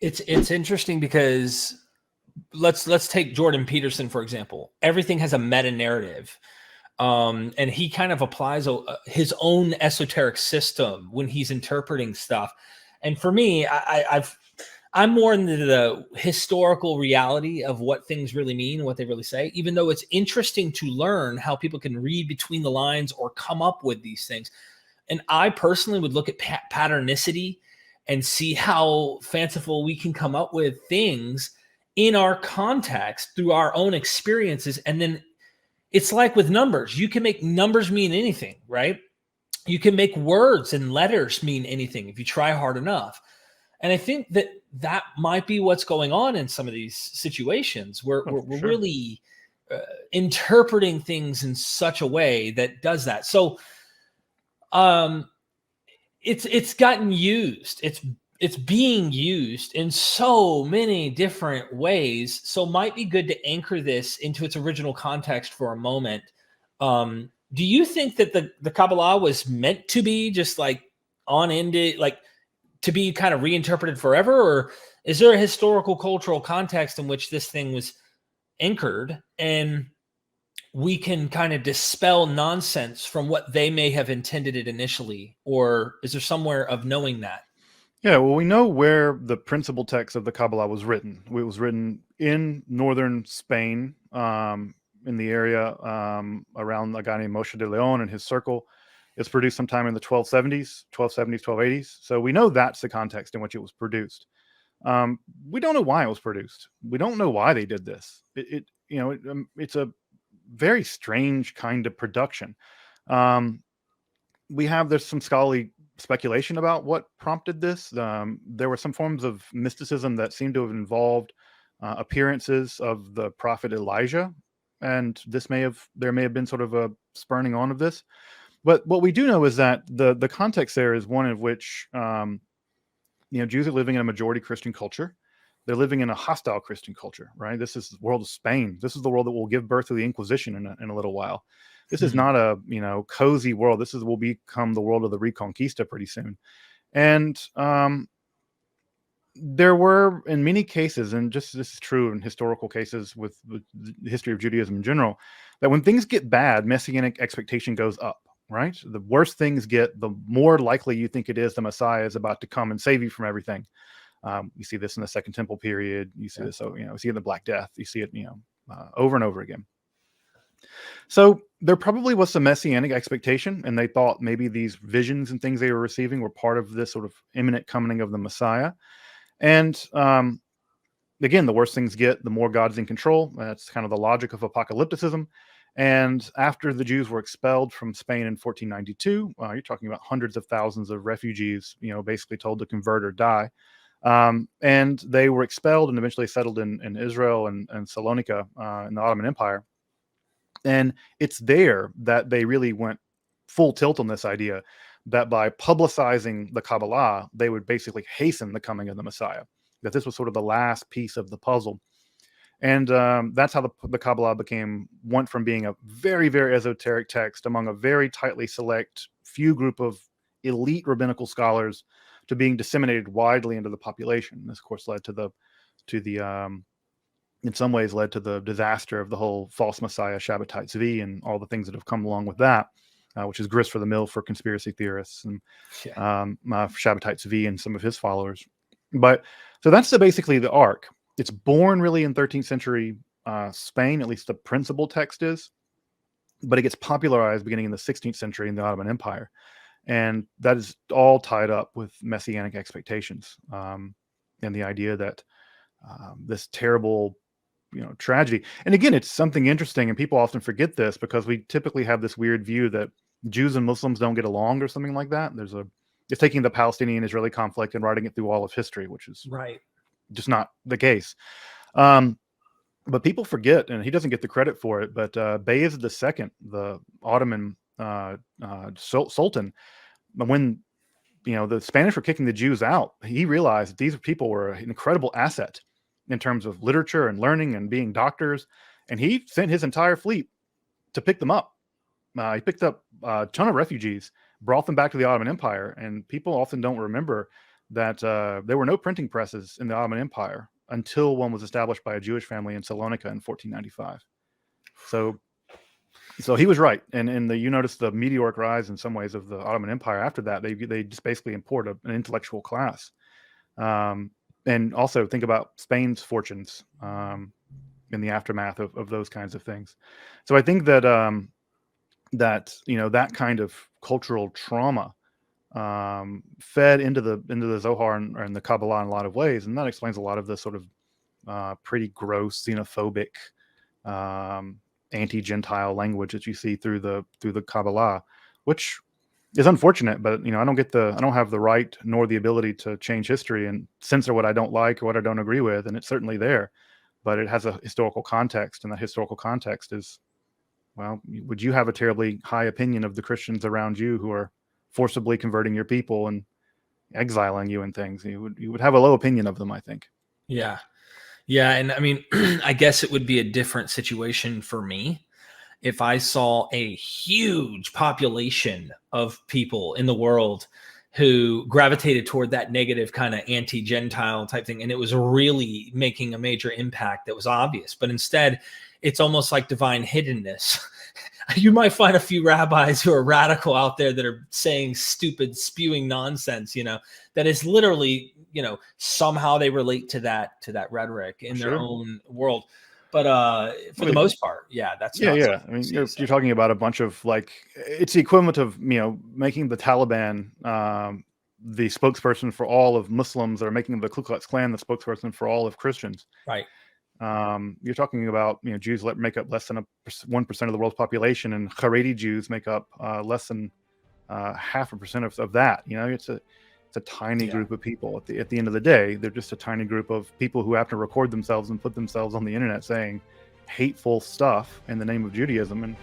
It's interesting because let's take Jordan Peterson for example. Everything has a meta narrative, and he kind of applies his own esoteric system when he's interpreting stuff. And for me, I'm more into the historical reality of what things really mean, what they really say, even though it's interesting to learn how people can read between the lines or come up with these things. And I personally would look at patternicity and see how fanciful we can come up with things in our context through our own experiences. And then it's like with numbers, you can make numbers mean anything, right? You can make words and letters mean anything if you try hard enough. And I think that might be what's going on in some of these situations where we're Sure. really interpreting things in such a way that does that. So it's gotten used. It's being used in so many different ways. So might be good to anchor this into its original context for a moment. Do you think that the Kabbalah was meant to be just like on-ended, like to be kind of reinterpreted forever? Or is there a historical cultural context in which this thing was anchored and we can kind of dispel nonsense from what they may have intended it initially? Or is there somewhere of knowing that? Yeah, well, we know where the principal text of the Kabbalah was written. It was written in northern Spain, in the area around a guy named Moshe de Leon and his circle. It's produced sometime in the 1270s, 1280s. So we know that's the context in which it was produced. We don't know why it was produced. We don't know why they did this. It's a very strange kind of production. There's some scholarly speculation about what prompted this. There were some forms of mysticism that seem to have involved appearances of the prophet Elijah, and there may have been sort of a spurning on of this. But what we do know is that the context there is one in which Jews are living in a majority Christian culture. They're living in a hostile Christian culture, right? This is the world of Spain. This is the world that will give birth to the Inquisition in a little while. This is not a cozy world. Will become the world of the Reconquista pretty soon. And there were, in many cases, and just this is true in historical cases with the history of Judaism in general, that when things get bad, messianic expectation goes up, right? The worse things get, the more likely you think it is the Messiah is about to come and save you from everything. You see this in the Second Temple period. You see this, you see it in the Black Death. You see it, over and over again. So there probably was some messianic expectation, and they thought maybe these visions and things they were receiving were part of this sort of imminent coming of the Messiah. And again, the worse things get, the more God's in control. That's kind of the logic of apocalypticism. And after the Jews were expelled from Spain in 1492, you're talking about hundreds of thousands of refugees, basically told to convert or die. And they were expelled and eventually settled in Israel and Salonika in the Ottoman Empire. And it's there that they really went full tilt on this idea that by publicizing the Kabbalah, they would basically hasten the coming of the Messiah, that this was sort of the last piece of the puzzle. And that's how the Kabbalah went from being a very, very esoteric text among a very tightly select few group of elite rabbinical scholars to being disseminated widely into the population. This, of course, led to the in some ways led to the disaster of the whole false Messiah Shabbatai Tzvi and all the things that have come along with that, which is grist for the mill for conspiracy theorists and Shabbatai Tzvi and some of his followers. But so that's basically the arc. It's born really in 13th century Spain, at least the principal text is, but it gets popularized beginning in the 16th century in the Ottoman Empire. And that is all tied up with messianic expectations and the idea that this terrible tragedy. And again, it's something interesting, and people often forget this because we typically have this weird view that Jews and Muslims don't get along or something like that. It's taking the Palestinian-Israeli conflict and writing it through all of history, which is right, just not the case. But people forget, and he doesn't get the credit for it, but Bayezid II, the Ottoman Sultan, when the Spanish were kicking the Jews out, he realized that these people were an incredible asset in terms of literature and learning and being doctors, and he sent his entire fleet to pick them up. He picked up a ton of refugees, brought them back to the Ottoman Empire, and people often don't remember that there were no printing presses in the Ottoman Empire until one was established by a Jewish family in Salonika in 1495. So he was right, and you notice the meteoric rise in some ways of the Ottoman Empire after that. They just basically import an intellectual class, and also think about Spain's fortunes in the aftermath of those kinds of things. So I think that that kind of cultural trauma fed into the Zohar and the Kabbalah in a lot of ways, and that explains a lot of the sort of pretty gross xenophobic anti-Gentile language that you see through the Kabbalah, which is unfortunate. But I don't have the right nor the ability to change history and censor what I don't like or what I don't agree with, and it's certainly there, but it has a historical context, and that historical context is, well, would you have a terribly high opinion of the Christians around you who are forcibly converting your people and exiling you and things? You would have a low opinion of them, I think. Yeah. Yeah. And I mean, I guess it would be a different situation for me if I saw a huge population of people in the world who gravitated toward that negative kind of anti-Gentile type thing, and it was really making a major impact that was obvious. But instead, it's almost like divine hiddenness. You might find a few rabbis who are radical out there that are saying stupid, spewing nonsense, that is literally, somehow they relate to that rhetoric in their own world. But for the most part, that's not. Yeah. I mean, you're talking about a bunch of, like, it's the equivalent of making the Taliban the spokesperson for all of Muslims, or making the Ku Klux Klan the spokesperson for all of Christians. Right. You're talking about Jews make up less than 1% of the world's population, and Haredi Jews make up less than 0.5% of that. It's a tiny group of people. At the end of the day, they're just a tiny group of people who have to record themselves and put themselves on the internet saying hateful stuff in the name of Judaism. And